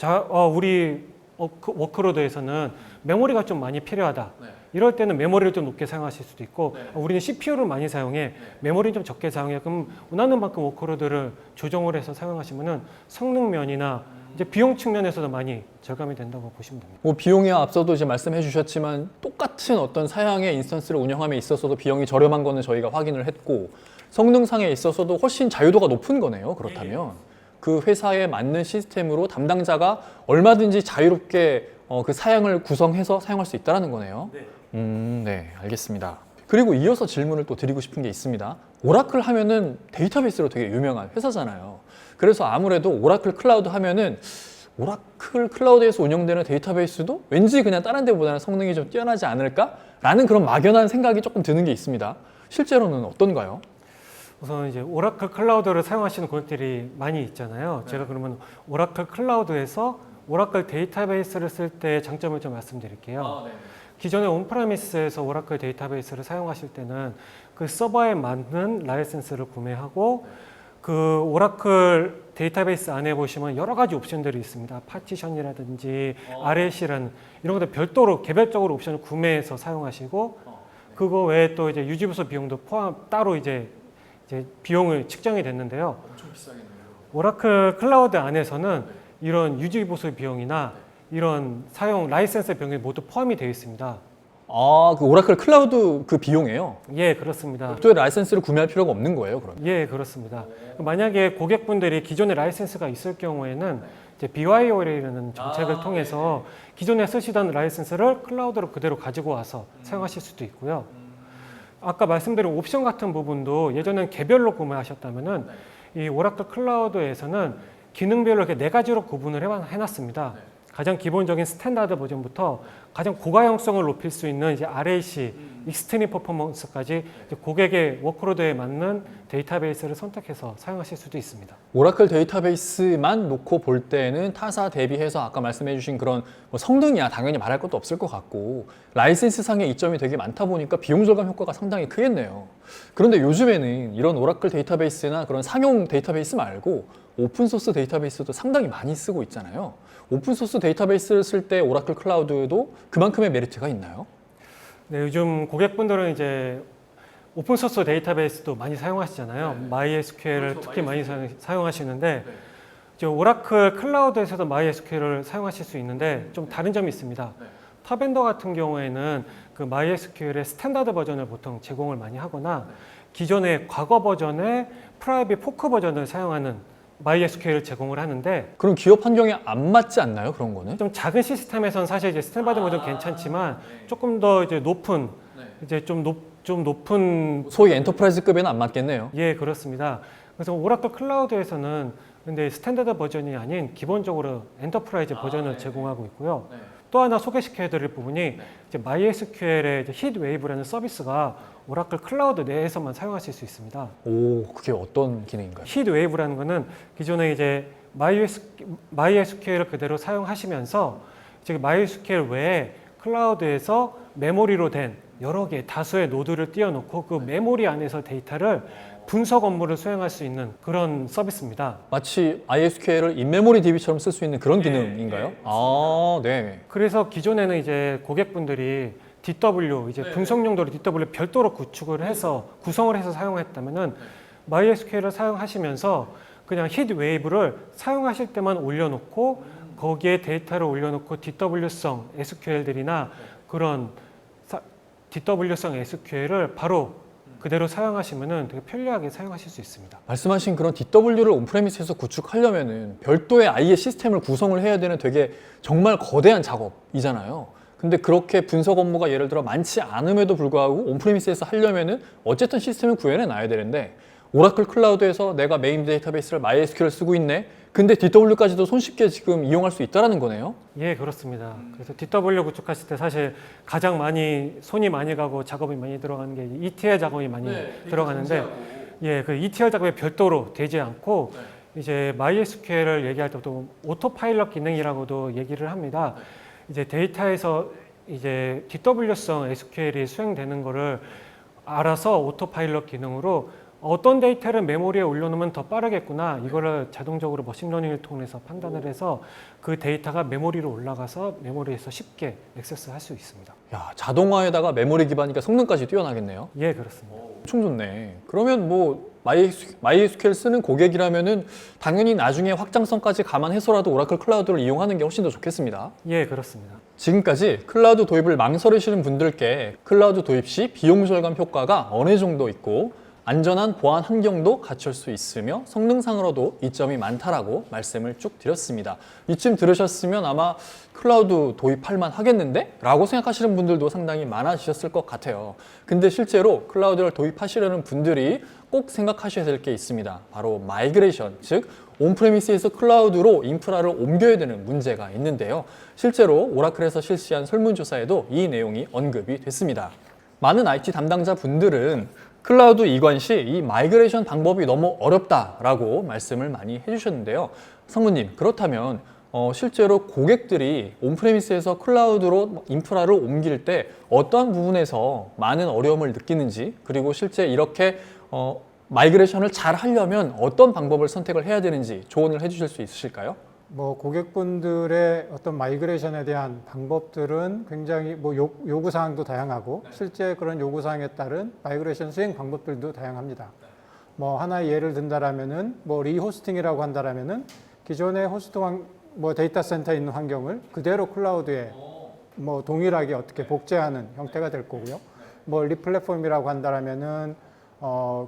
우리 워크로드에서는 메모리가 좀 많이 필요하다. 이럴 때는 메모리를 좀 높게 사용하실 수도 있고, 우리는 CPU를 많이 사용해, 메모리는 좀 적게 사용해. 그럼 원하는 만큼 워크로드를 조정을 해서 사용하시면은 성능 면이나 이제 비용 측면에서도 많이 절감이 된다고 보시면 됩니다. 뭐 비용에 앞서도 이제 말씀해 주셨지만 똑같은 어떤 사양의 인스턴스를 운영함에 있어서도 비용이 저렴한 거는 저희가 확인을 했고 성능상에 있어서도 훨씬 자유도가 높은 거네요. 그렇다면 그 회사에 맞는 시스템으로 담당자가 얼마든지 자유롭게 그 사양을 구성해서 사용할 수 있다는 거네요. 네, 알겠습니다. 그리고 이어서 질문을 또 드리고 싶은 게 있습니다. 오라클 하면은 데이터베이스로 되게 유명한 회사잖아요. 그래서 아무래도 오라클 클라우드 하면은 오라클 클라우드에서 운영되는 데이터베이스도 왠지 그냥 다른 데보다는 성능이 좀 뛰어나지 않을까라는 그런 막연한 생각이 조금 드는 게 있습니다. 실제로는 어떤가요? 우선 이제 오라클 클라우드를 사용하시는 고객들이 많이 있잖아요. 제가 그러면 오라클 클라우드에서 오라클 데이터베이스를 쓸 때 장점을 좀 말씀드릴게요. 기존의 온프레미스에서 오라클 데이터베이스를 사용하실 때는 그 서버에 맞는 라이센스를 구매하고 그 오라클 데이터베이스 안에 보시면 여러 가지 옵션들이 있습니다. 파티션이라든지 RAC라는 이런 것들 별도로 개별적으로 옵션을 구매해서 사용하시고 그거 외에 또 이제 유지보수 비용도 포함 따로 이제 비용을 측정이 됐는데요. 엄청 비싸겠네요. 오라클 클라우드 안에서는 이런 유지보수 비용이나 이런 사용 라이센스 비용이 모두 포함이 되어 있습니다. 아, 그 오라클 클라우드 그 비용이에요? 예, 그렇습니다. 별도의 라이센스를 구매할 필요가 없는 거예요, 그러면? 예, 그렇습니다. 만약에 고객분들이 기존에 라이센스가 있을 경우에는 이제 BYO라는 정책을 통해서 기존에 쓰시던 라이센스를 클라우드로 그대로 가지고 와서 사용하실 수도 있고요. 아까 말씀드린 옵션 같은 부분도 예전엔 개별로 구매하셨다면은 이 오라클 클라우드에서는 기능별로 이렇게 4가지로 구분을 해놨습니다. 가장 기본적인 스탠다드 버전부터 가장 고가형성을 높일 수 있는 이제 RAC, 익스트림 퍼포먼스까지 고객의 워크로드에 맞는 데이터베이스를 선택해서 사용하실 수도 있습니다. 오라클 데이터베이스만 놓고 볼 때는 타사 대비해서 아까 말씀해 주신 그런 뭐 성능이야 당연히 말할 것도 없을 것 같고 라이센스 상의 이점이 되게 많다 보니까 비용 절감 효과가 상당히 크겠네요. 그런데 요즘에는 이런 오라클 데이터베이스나 그런 상용 데이터베이스 말고 오픈소스 데이터베이스도 상당히 많이 쓰고 있잖아요. 오픈소스 데이터베이스를 쓸 때 오라클 클라우드에도 그만큼의 메리트가 있나요? 네, 요즘 고객분들은 이제 오픈소스 데이터베이스도 많이 사용하시잖아요. MySQL을 특히 많이 사용하시는데 이제 오라클 클라우드에서도 MySQL을 사용하실 수 있는데 좀 다른 점이 있습니다. 타 벤더 같은 경우에는 그 MySQL의 스탠다드 버전을 보통 제공을 많이 하거나 기존의 과거 버전의 프라이빗 포크 버전을 사용하는 MySQL을 제공을 하는데 그럼 기업 환경에 안 맞지 않나요? 그런 거는? 좀 작은 시스템에서는 사실 이제 스탠다드 버전 괜찮지만 조금 더 이제 높은 이제 좀 높은 소위 엔터프라이즈급에는 안 맞겠네요. 예, 그렇습니다. 그래서 오라클 클라우드에서는 근데 스탠다드 버전이 아닌 기본적으로 엔터프라이즈 버전을 제공하고 있고요. 또 하나 소개시켜 드릴 부분이 이제 MySQL의 이제 hitwave라는 서비스가 오라클 클라우드 내에서만 사용하실 수 있습니다. 오, 그게 어떤 기능인가요? hitwave라는 거는 기존에 이제 MySQL을 그대로 사용하시면서 이제 MySQL 외에 클라우드에서 메모리로 된 여러 개 다수의 노드를 띄워놓고 그 메모리 안에서 데이터를 분석 업무를 수행할 수 있는 그런 서비스입니다. 마치 MySQL을 인메모리 DB처럼 쓸 수 있는 그런 기능인가요? 아, 네. 그래서 기존에는 이제 고객분들이 DW 이제 분석 용도로 DW 별도로 구축을 해서 구성을 해서 사용했다면은 MySQL을 사용하시면서 그냥 hitwave를 사용하실 때만 올려놓고 거기에 데이터를 올려놓고 DW성 SQL들이나 그런 DW성 SQL을 바로 그대로 사용하시면은 되게 편리하게 사용하실 수 있습니다. 말씀하신 그런 DW를 온프레미스에서 구축하려면은 별도의 아예 시스템을 구성을 해야 되는 되게 정말 거대한 작업이잖아요. 근데 그렇게 분석 업무가 예를 들어 많지 않음에도 불구하고 온프레미스에서 하려면은 어쨌든 시스템을 구현해 놔야 되는데 오라클 클라우드에서 내가 메인 데이터베이스를 MySQL 쓰고 있네. 근데 DW까지도 손쉽게 지금 이용할 수 있다라는 거네요. 예, 그렇습니다. 그래서 DW 구축하실 때 사실 가장 많이 손이 많이 가고 작업이 많이 들어가는 게 ETL 작업이 많이 들어가는데, 예, 그 ETL 작업이 별도로 되지 않고 이제 MySQL을 얘기할 때도 오토파일럿 기능이라고도 얘기를 합니다. 이제 데이터에서 이제 DW성 SQL이 수행되는 거를 알아서 오토파일럿 기능으로 어떤 데이터를 메모리에 올려놓으면 더 빠르겠구나, 이거를 자동적으로 머신러닝을 통해서 판단을 해서 그 데이터가 메모리로 올라가서 메모리에서 쉽게 액세스할 수 있습니다. 야, 자동화에다가 메모리 기반이니까 성능까지 뛰어나겠네요. 예, 그렇습니다. 엄청 좋네. 그러면 뭐 MySQL 쓰는 고객이라면은 당연히 나중에 확장성까지 감안해서라도 오라클 클라우드를 이용하는 게 훨씬 더 좋겠습니다. 예, 그렇습니다. 지금까지 클라우드 도입을 망설이시는 분들께 클라우드 도입 시 비용 절감 효과가 어느 정도 있고 안전한 보안 환경도 갖출 수 있으며 성능상으로도 이점이 많다라고 말씀을 쭉 드렸습니다. 이쯤 들으셨으면 아마 클라우드 도입할 만 하겠는데? 라고 생각하시는 분들도 상당히 많아지셨을 것 같아요. 근데 실제로 클라우드를 도입하시려는 분들이 꼭 생각하셔야 될 게 있습니다. 바로 마이그레이션, 즉 온프레미스에서 클라우드로 인프라를 옮겨야 되는 문제가 있는데요. 실제로 오라클에서 실시한 설문조사에도 이 내용이 언급이 됐습니다. 많은 IT 담당자 분들은 클라우드 이관 시 이 마이그레이션 방법이 너무 어렵다라고 말씀을 많이 해주셨는데요. 성무님, 그렇다면 실제로 고객들이 온프레미스에서 클라우드로 인프라를 옮길 때 어떠한 부분에서 많은 어려움을 느끼는지, 그리고 실제 이렇게 마이그레이션을 잘 하려면 어떤 방법을 선택을 해야 되는지 조언을 해주실 수 있으실까요? 뭐 고객분들의 어떤 마이그레이션에 대한 방법들은 굉장히 뭐 요구 사항도 다양하고 실제 그런 요구 사항에 따른 마이그레이션 수행 방법들도 다양합니다. 뭐 하나의 예를 든다라면은 뭐 리호스팅이라고 한다라면은 기존의 호스트 뭐 데이터 센터에 있는 환경을 그대로 클라우드에 뭐 동일하게 어떻게 복제하는 형태가 될 거고요. 뭐 리플랫폼이라고 한다라면은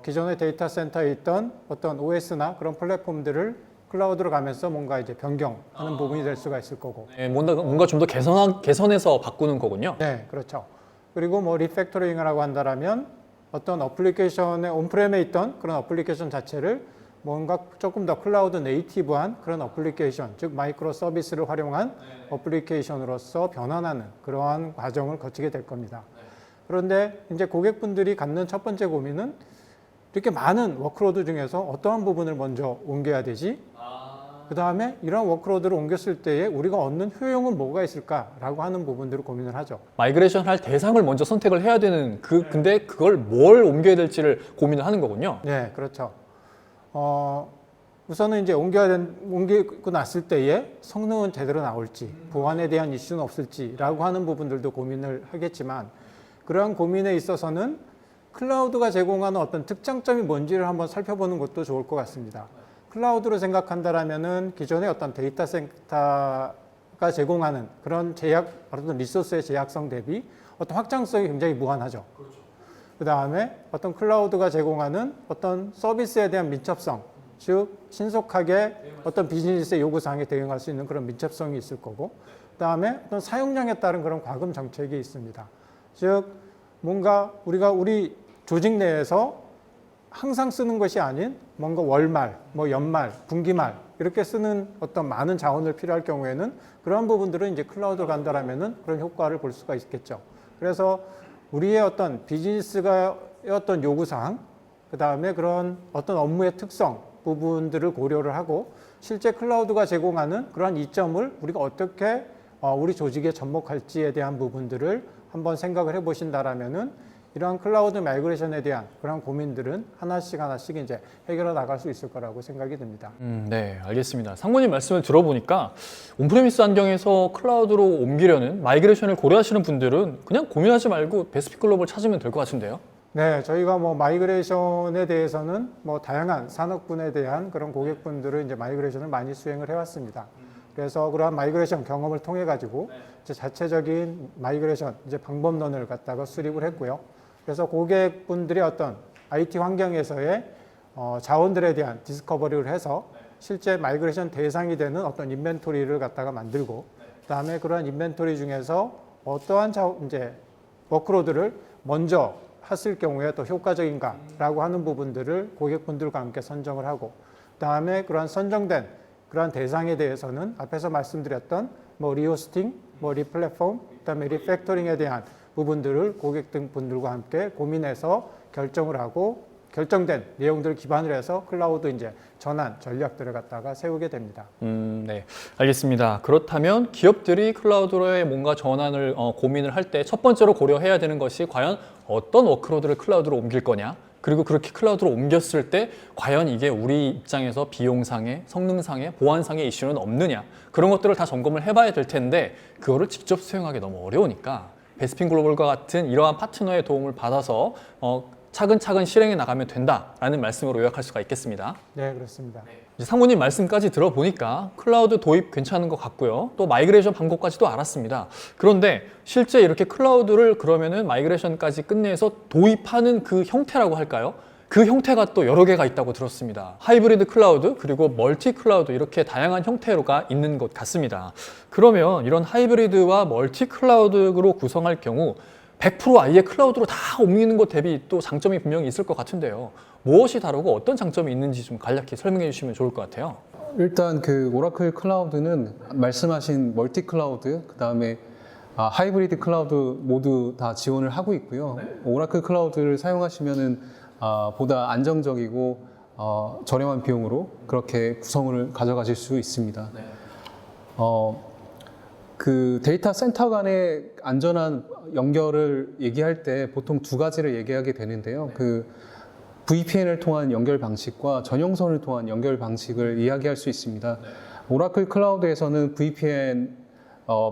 기존의 데이터 센터에 있던 어떤 OS나 그런 플랫폼들을 클라우드로 가면서 뭔가 이제 변경하는 부분이 될 수가 있을 거고. 네, 뭔가 좀 더 개선해서 바꾸는 거군요. 네, 그렇죠. 그리고 뭐 리팩토링이라고 한다라면 어떤 어플리케이션에 온프렘에 있던 그런 어플리케이션 자체를 뭔가 조금 더 클라우드 네이티브한 그런 어플리케이션, 즉 마이크로 서비스를 활용한 어플리케이션으로서 변환하는 그러한 과정을 거치게 될 겁니다. 그런데 이제 고객분들이 갖는 첫 번째 고민은 이렇게 많은 워크로드 중에서 어떠한 부분을 먼저 옮겨야 되지? 그 다음에 이런 워크로드를 옮겼을 때에 우리가 얻는 효용은 뭐가 있을까라고 하는 부분들을 고민을 하죠. 마이그레이션 할 대상을 먼저 선택을 해야 되는 근데 그걸 뭘 옮겨야 될지를 고민을 하는 거군요. 네, 그렇죠. 우선은 이제 옮기고 났을 때에 성능은 제대로 나올지, 보안에 대한 이슈는 없을지라고 하는 부분들도 고민을 하겠지만, 그러한 고민에 있어서는 클라우드가 제공하는 어떤 특장점이 뭔지를 한번 살펴보는 것도 좋을 것 같습니다. 클라우드로 생각한다라면은 기존의 어떤 데이터 센터가 제공하는 그런 어떤 리소스의 제약성 대비 어떤 확장성이 굉장히 무한하죠. 그 다음에 어떤 클라우드가 제공하는 어떤 서비스에 대한 민첩성, 즉 신속하게 어떤 비즈니스의 요구사항에 대응할 수 있는 그런 민첩성이 있을 거고, 그 다음에 어떤 사용량에 따른 그런 과금 정책이 있습니다. 즉 뭔가 우리 조직 내에서 항상 쓰는 것이 아닌 뭔가 월말, 뭐 연말, 분기말 이렇게 쓰는 어떤 많은 자원을 필요할 경우에는 그런 부분들은 이제 클라우드로 간다라면은 그런 효과를 볼 수가 있겠죠. 그래서 우리의 어떤 비즈니스가 어떤 요구사항, 그 다음에 그런 어떤 업무의 특성 부분들을 고려를 하고 실제 클라우드가 제공하는 그러한 이점을 우리가 어떻게 우리 조직에 접목할지에 대한 부분들을 한번 생각을 해보신다라면은 이러한 클라우드 마이그레이션에 대한 그런 고민들은 하나씩 이제 해결해 나갈 수 있을 거라고 생각이 듭니다. 네, 알겠습니다. 상무님 말씀을 들어보니까 온프레미스 환경에서 클라우드로 옮기려는 마이그레이션을 고려하시는 분들은 그냥 고민하지 말고 베스피 글로벌 찾으면 될 것 같은데요? 네, 저희가 뭐 마이그레이션에 대해서는 뭐 다양한 산업군에 대한 그런 고객분들을 이제 마이그레이션을 많이 수행을 해왔습니다. 그래서 그러한 마이그레이션 경험을 통해 가지고 이제 자체적인 마이그레이션 이제 방법론을 갖다가 수립을 했고요. 그래서 고객분들이 어떤 IT 환경에서의 자원들에 대한 디스커버리를 해서 실제 마이그레이션 대상이 되는 어떤 인벤토리를 갖다가 만들고, 그다음에 그러한 인벤토리 중에서 어떠한 이제 워크로드를 먼저 했을 경우에 더 효과적인가라고 하는 부분들을 고객분들과 함께 선정을 하고, 그다음에 그러한 선정된 그러한 대상에 대해서는 앞에서 말씀드렸던 뭐 리호스팅, 뭐 리플랫폼, 그다음에 리팩토링에 대한 부분들을 고객 등 분들과 함께 고민해서 결정을 하고, 결정된 내용들을 기반으로 해서 클라우드 이제 전환 전략들을 갖다가 세우게 됩니다. 네, 알겠습니다. 그렇다면 기업들이 클라우드로의 뭔가 전환을 고민을 할 때 첫 번째로 고려해야 되는 것이 과연 어떤 워크로드를 클라우드로 옮길 거냐? 그리고 그렇게 클라우드로 옮겼을 때 과연 이게 우리 입장에서 비용상의, 성능상의, 보안상의 이슈는 없느냐? 그런 것들을 다 점검을 해봐야 될 텐데 그거를 직접 수행하기 너무 어려우니까 베스핀 글로벌과 같은 이러한 파트너의 도움을 받아서 차근차근 실행해 나가면 된다라는 말씀으로 요약할 수가 있겠습니다. 네, 그렇습니다. 이제 상무님 말씀까지 들어보니까 클라우드 도입 괜찮은 것 같고요. 또 마이그레이션 방법까지도 알았습니다. 그런데 실제 이렇게 클라우드를 그러면은 마이그레이션까지 끝내서 도입하는 그 형태라고 할까요? 그 형태가 또 여러 개가 있다고 들었습니다. 하이브리드 클라우드 그리고 멀티 클라우드 이렇게 다양한 형태로가 있는 것 같습니다. 그러면 이런 하이브리드와 멀티 클라우드로 구성할 경우 100% 아예 클라우드로 다 옮기는 것 대비 또 장점이 분명히 있을 것 같은데요. 무엇이 다르고 어떤 장점이 있는지 좀 간략히 설명해 주시면 좋을 것 같아요. 일단 그 오라클 클라우드는 말씀하신 멀티 클라우드, 그 다음에 하이브리드 클라우드 모두 다 지원을 하고 있고요. 오라클 클라우드를 사용하시면은 보다 안정적이고 저렴한 비용으로 그렇게 구성을 가져가실 수 있습니다. 그 데이터 센터 간의 안전한 연결을 얘기할 때 보통 두 가지를 얘기하게 되는데요. 그 VPN을 통한 연결 방식과 전용선을 통한 연결 방식을 이야기할 수 있습니다. 오라클 클라우드에서는 VPN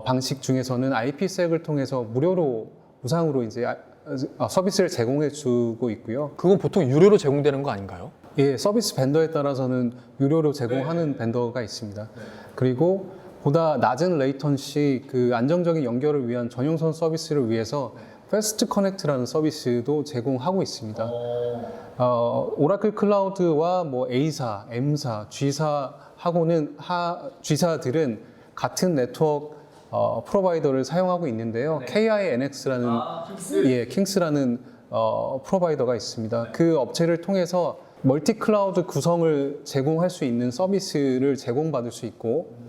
방식 중에서는 IPsek을 통해서 무상으로 이제 서비스를 제공해 주고 있고요. 그건 보통 유료로 제공되는 거 아닌가요? 예, 서비스 벤더에 따라서는 유료로 제공하는 벤더가 있습니다. 그리고 보다 낮은 레이턴시, 그 안정적인 연결을 위한 전용선 서비스를 위해서 패스트 커넥트라는 서비스도 제공하고 있습니다. 오라클 클라우드와 뭐 A사, M사, G사들은 같은 네트워크 프로바이더를 사용하고 있는데요. KINX라는 킹스라는 프로바이더가 있습니다. 그 업체를 통해서 멀티 클라우드 구성을 제공할 수 있는 서비스를 제공받을 수 있고,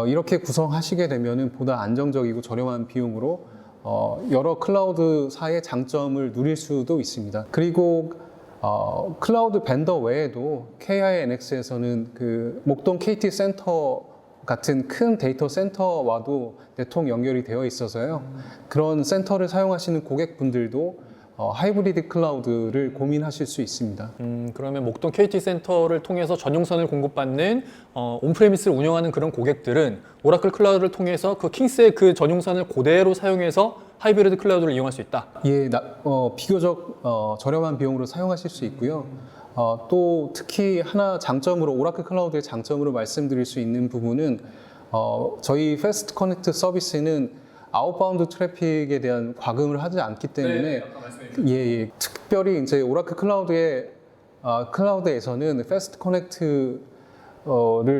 이렇게 구성하시게 되면은 보다 안정적이고 저렴한 비용으로 여러 클라우드사의 장점을 누릴 수도 있습니다. 그리고 클라우드 벤더 외에도 KINX에서는 그 목동 KT 센터 같은 큰 데이터 센터와도 네트워크 연결이 되어 있어서요. 그런 센터를 사용하시는 고객분들도 하이브리드 클라우드를 고민하실 수 있습니다. 그러면 목동 KT 센터를 통해서 전용선을 공급받는 온프레미스를 운영하는 그런 고객들은 오라클 클라우드를 통해서 그 킹스의 그 전용선을 그대로 사용해서 하이브리드 클라우드를 이용할 수 있다. 예, 비교적 저렴한 비용으로 사용하실 수 있고요. 또 특히 하나 장점으로 오라클 클라우드의 장점으로 말씀드릴 수 있는 부분은 저희 패스트 커넥트 서비스는 아웃바운드 트래픽에 대한 과금을 하지 않기 때문에 특별히 이제 오라클 클라우드에서는 패스트 커넥트를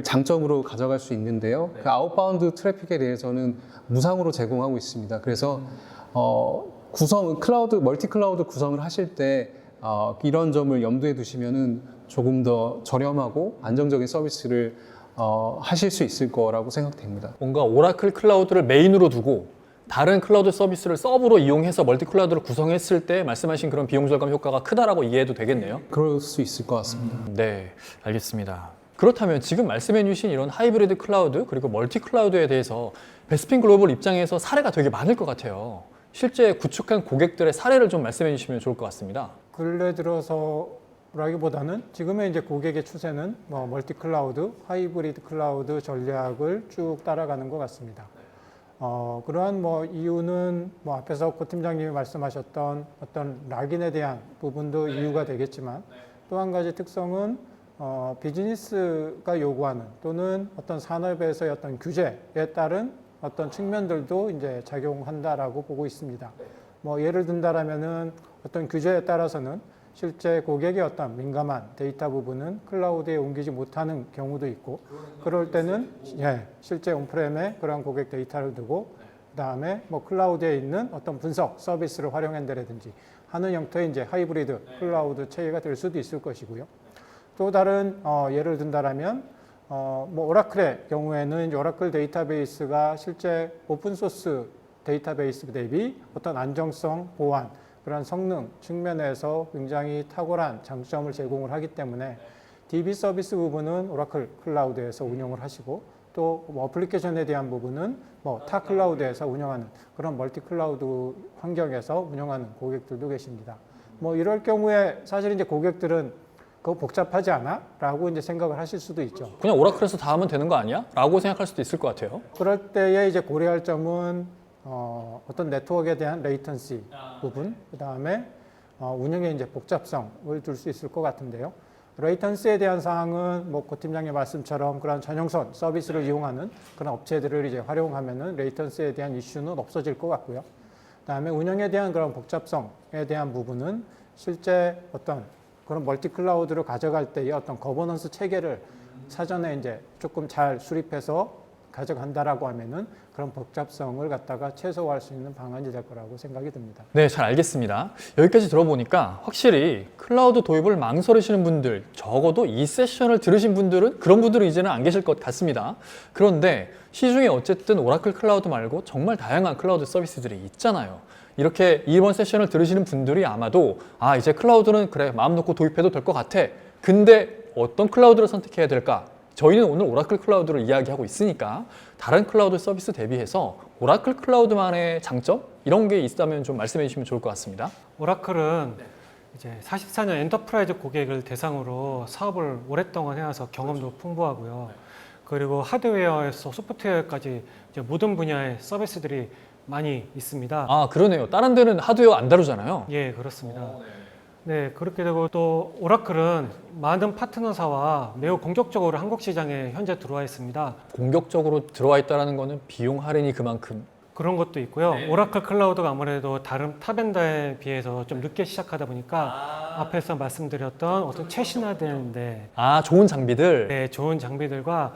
장점으로 가져갈 수 있는데요. 그 아웃바운드 트래픽에 대해서는 무상으로 제공하고 있습니다. 그래서 클라우드 멀티 클라우드 구성을 하실 때 이런 점을 염두에 두시면은 조금 더 저렴하고 안정적인 서비스를 하실 수 있을 거라고 생각됩니다. 뭔가 오라클 클라우드를 메인으로 두고 다른 클라우드 서비스를 서브로 이용해서 멀티 클라우드를 구성했을 때 말씀하신 그런 비용 절감 효과가 크다라고 이해해도 되겠네요. 그럴 수 있을 것 같습니다. 네, 알겠습니다. 그렇다면 지금 말씀해 주신 이런 하이브리드 클라우드 그리고 멀티 클라우드에 대해서 베스핀 글로벌 입장에서 사례가 되게 많을 것 같아요. 실제 구축한 고객들의 사례를 좀 말씀해 주시면 좋을 것 같습니다. 근래 들어서라기보다는 지금의 이제 고객의 추세는 뭐 멀티 클라우드, 하이브리드 클라우드 전략을 쭉 따라가는 것 같습니다. 그러한 뭐 이유는 뭐 앞에서 고 팀장님이 말씀하셨던 어떤 락인에 대한 부분도 이유가 되겠지만 또 한 가지 특성은 비즈니스가 요구하는 또는 어떤 산업에서의 어떤 규제에 따른 어떤 측면들도 이제 작용한다라고 보고 있습니다. 뭐 예를 든다라면은 어떤 규제에 따라서는 실제 고객의 어떤 민감한 데이터 부분은 클라우드에 옮기지 못하는 경우도 있고, 그럴 때는 실제 온프렘에 그런 고객 데이터를 두고 그다음에 뭐 클라우드에 있는 어떤 분석 서비스를 활용한다든지 하는 형태의 이제 하이브리드 클라우드 체계가 될 수도 있을 것이고요. 또 다른 예를 든다라면 뭐 오라클의 경우에는 이제 오라클 데이터베이스가 실제 오픈 소스 데이터베이스 대비 어떤 안정성, 보안, 그런 성능 측면에서 굉장히 탁월한 장점을 제공을 하기 때문에 DB 서비스 부분은 오라클 클라우드에서 운영을 하시고 또 뭐 어플리케이션에 대한 부분은 뭐 타 클라우드에서 운영하는 그런 멀티 클라우드 환경에서 운영하는 고객들도 계십니다. 뭐 이럴 경우에 사실 이제 고객들은 그거 복잡하지 않아? 라고 이제 생각을 하실 수도 있죠. 그냥 오라클에서 다 하면 되는 거 아니야? 라고 생각할 수도 있을 것 같아요. 그럴 때에 이제 고려할 점은 어떤 네트워크에 대한 레이턴시 부분, 그 다음에 운영에 이제 복잡성을 둘 수 있을 것 같은데요. 레이턴시에 대한 사항은 뭐 고 팀장님 말씀처럼 그런 전용선 서비스를 이용하는 그런 업체들을 이제 활용하면은 레이턴시에 대한 이슈는 없어질 것 같고요. 그 다음에 운영에 대한 그런 복잡성에 대한 부분은 실제 어떤 그런 멀티 클라우드로 가져갈 때의 어떤 거버넌스 체계를 사전에 이제 조금 잘 수립해서 가져간다라고 하면은 그런 복잡성을 갖다가 최소화할 수 있는 방안이 될 거라고 생각이 듭니다. 네, 잘 알겠습니다. 여기까지 들어보니까 확실히 클라우드 도입을 망설이시는 분들, 적어도 이 세션을 들으신 분들은 그런 분들은 이제는 안 계실 것 같습니다. 그런데 시중에 어쨌든 오라클 클라우드 말고 정말 다양한 클라우드 서비스들이 있잖아요. 이렇게 이번 세션을 들으시는 분들이 아마도 이제 클라우드는 그래 마음 놓고 도입해도 될 것 같아. 근데 어떤 클라우드를 선택해야 될까? 저희는 오늘 오라클 클라우드를 이야기하고 있으니까 다른 클라우드 서비스 대비해서 오라클 클라우드만의 장점? 이런 게 있다면 좀 말씀해 주시면 좋을 것 같습니다. 오라클은 이제 44년 엔터프라이즈 고객을 대상으로 사업을 오랫동안 해와서 경험도 풍부하고요. 그리고 하드웨어에서 소프트웨어까지 이제 모든 분야의 서비스들이 많이 있습니다. 그러네요. 다른 데는 하드웨어 안 다루잖아요. 예, 그렇습니다. 네, 그렇게 되고 또 오라클은 많은 파트너사와 매우 공격적으로 한국 시장에 현재 들어와 있습니다. 공격적으로 들어와 있다는 거는 비용 할인이 그만큼. 그런 것도 있고요. 오라클 클라우드가 아무래도 다른 타 벤더에 비해서 좀 늦게 시작하다 보니까 앞에서 말씀드렸던 어떤 최신화된 좋은 장비들. 네, 좋은 장비들과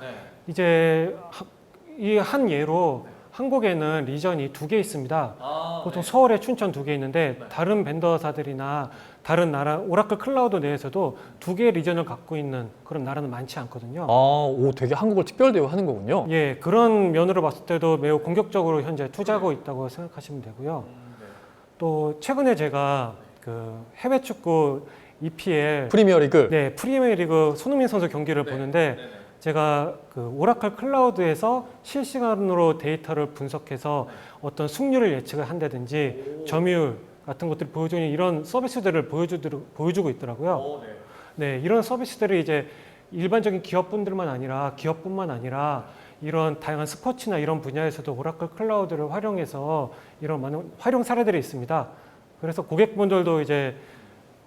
이제 이 한 예로 한국에는 리전이 2개 있습니다. 보통 서울에 춘천 2개 있는데 다른 벤더사들이나 다른 나라 오라클 클라우드 내에서도 2개의 리전을 갖고 있는 그런 나라는 많지 않거든요. 되게 한국을 특별 대우하는 거군요. 예, 그런 면으로 봤을 때도 매우 공격적으로 현재 투자하고 있다고 생각하시면 되고요. 또 최근에 제가 그 해외 축구 EPL 프리미어리그. 네, 프리미어리그 손흥민 선수 경기를 보는데 제가 그 오라클 클라우드에서 실시간으로 데이터를 분석해서 어떤 승률을 예측을 한다든지 점유율 같은 것들을 보여주는 이런 서비스들을 보여주고 있더라고요. 네, 이런 서비스들이 이제 일반적인 기업뿐만 아니라 이런 다양한 스포츠나 이런 분야에서도 오라클 클라우드를 활용해서 이런 많은 활용 사례들이 있습니다. 그래서 고객분들도 이제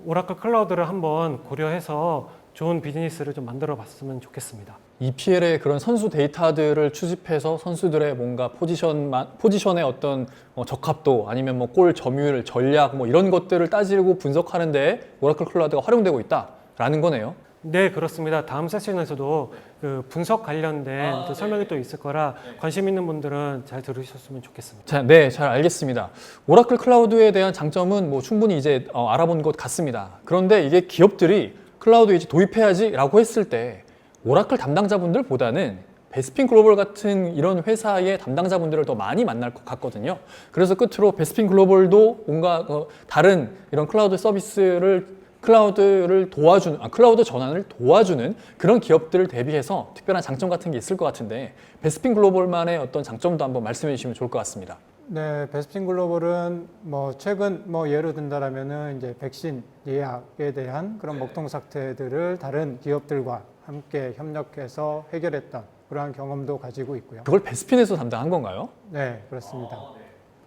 오라클 클라우드를 한번 고려해서 좋은 비즈니스를 좀 만들어 봤으면 좋겠습니다. EPL의 그런 선수 데이터들을 추집해서 선수들의 뭔가 포지션의 어떤 적합도 아니면 뭐 골 점유율, 전략 뭐 이런 것들을 따지고 분석하는데 오라클 클라우드가 활용되고 있다라는 거네요. 네, 그렇습니다. 다음 세션에서도 그 분석 관련된 또 설명이 또 있을 거라 관심 있는 분들은 잘 들으셨으면 좋겠습니다. 네, 잘 알겠습니다. 오라클 클라우드에 대한 장점은 뭐 충분히 이제 알아본 것 같습니다. 그런데 이게 기업들이 클라우드 이제 도입해야지라고 했을 때 오라클 담당자분들보다는 베스핀 글로벌 같은 이런 회사의 담당자분들을 더 많이 만날 것 같거든요. 그래서 끝으로 베스핀 글로벌도 뭔가 다른 이런 클라우드 서비스를 클라우드 전환을 도와주는 그런 기업들을 대비해서 특별한 장점 같은 게 있을 것 같은데 베스핀 글로벌만의 어떤 장점도 한번 말씀해 주시면 좋을 것 같습니다. 네, 베스핀 글로벌은 뭐 최근 뭐 예로 든다라면은 이제 백신 예약에 대한 그런 먹통 사태들을 다른 기업들과 함께 협력해서 해결했던 그러한 경험도 가지고 있고요. 그걸 베스핀에서 담당한 건가요? 네, 그렇습니다.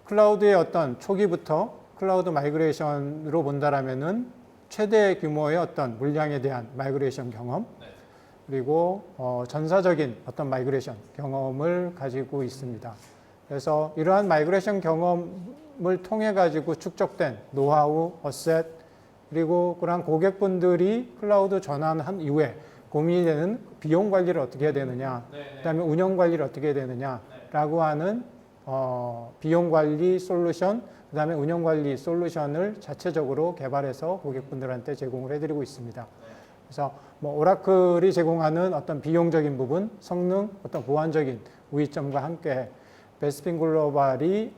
클라우드의 어떤 초기부터 클라우드 마이그레이션으로 본다라면은 최대 규모의 어떤 물량에 대한 마이그레이션 경험, 그리고 전사적인 어떤 마이그레이션 경험을 가지고 있습니다. 그래서 이러한 마이그레이션 경험을 통해 가지고 축적된 노하우, 어셋, 그리고 그러한 고객분들이 클라우드 전환한 이후에 고민이 되는 비용 관리를 어떻게 해야 되느냐, 그다음에 운영 관리를 어떻게 해야 되느냐라고 하는 비용 관리 솔루션, 그다음에 운영 관리 솔루션을 자체적으로 개발해서 고객분들한테 제공을 해드리고 있습니다. 그래서 뭐 오라클이 제공하는 어떤 비용적인 부분, 성능, 어떤 보안적인 우위점과 함께 베스핀 글로벌이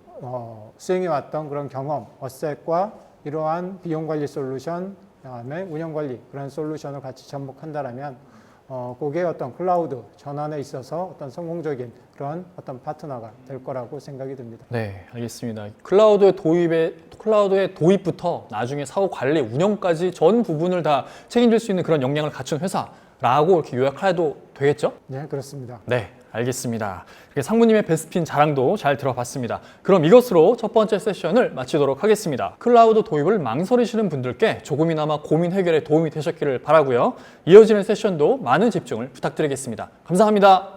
수행해왔던 그런 경험, 어셋과 이러한 비용 관리 솔루션, 그다음에 운영 관리 그런 솔루션을 같이 접목한다라면 고객의 어떤 클라우드 전환에 있어서 어떤 성공적인 그런 어떤 파트너가 될 거라고 생각이 듭니다. 네, 알겠습니다. 클라우드의 도입부터 나중에 사후 관리, 운영까지 전 부분을 다 책임질 수 있는 그런 역량을 갖춘 회사라고 이렇게 요약해도 되겠죠? 네, 그렇습니다. 네, 알겠습니다. 이렇게 상무님의 베스핀 자랑도 잘 들어봤습니다. 그럼 이것으로 첫 번째 세션을 마치도록 하겠습니다. 클라우드 도입을 망설이시는 분들께 조금이나마 고민 해결에 도움이 되셨기를 바라고요. 이어지는 세션도 많은 집중을 부탁드리겠습니다. 감사합니다.